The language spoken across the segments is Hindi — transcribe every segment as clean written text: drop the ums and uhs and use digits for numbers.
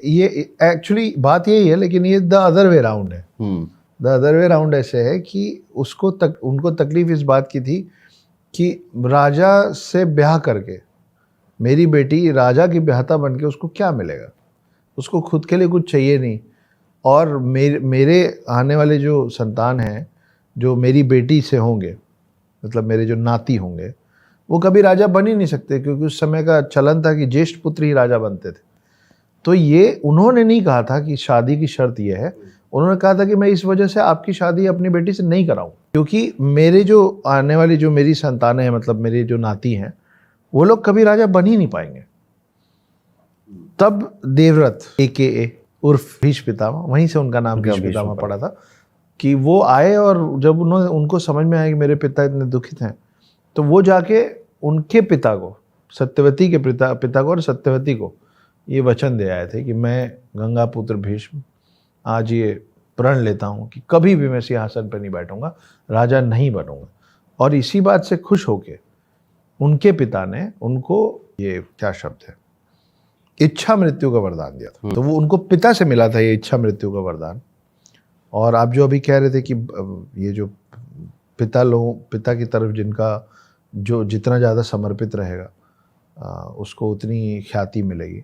ये एक्चुअली बात यही है, लेकिन ये द अदर वे राउंड है। द अदर वे राउंड ऐसे है कि उनको तकलीफ इस बात की थी कि राजा से ब्याह करके मेरी बेटी राजा की ब्याहता बन के उसको क्या मिलेगा, उसको खुद के लिए कुछ चाहिए नहीं। और मेरे आने वाले जो संतान हैं, जो मेरी बेटी से होंगे, मतलब मेरे जो नाती होंगे, वो कभी राजा बन ही नहीं सकते, क्योंकि उस समय का चलन था कि ज्येष्ठ पुत्र ही राजा बनते थे। तो ये उन्होंने नहीं कहा था कि शादी की शर्त ये है, उन्होंने कहा था कि मैं इस वजह से आपकी शादी अपनी बेटी से नहीं कराऊं, क्योंकि मेरे जो आने वाली जो मेरी संतानें हैं, मतलब मेरे जो नाती हैं, वो लोग कभी राजा बन ही नहीं पाएंगे। तब देवव्रत AKA उर्फ भीष्म पितामह, वहीं से उनका नाम भीष्म पितामह पड़ा था, कि वो आए और जब उनको समझ में आया कि मेरे पिता इतने दुखित हैं, तो वो जाके उनके पिता को, सत्यवती के पिता को और सत्यवती को ये वचन दे आए थे कि मैं गंगा पुत्र भीष्म आज ये प्रण लेता हूँ कि कभी भी मैं सिंहासन पर नहीं बैठूंगा, राजा नहीं बनूंगा। और इसी बात से खुश होके उनके पिता ने उनको ये क्या शब्द है, इच्छा मृत्यु का वरदान दिया था। तो वो उनको पिता से मिला था ये इच्छा मृत्यु का वरदान। और आप जो अभी कह रहे थे कि ये जो पिता की तरफ जिनका जो जितना ज़्यादा समर्पित रहेगा उसको उतनी ख्याति मिलेगी,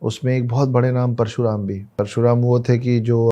उसमें एक बहुत बड़े नाम परशुराम भी। परशुराम वो थे कि जो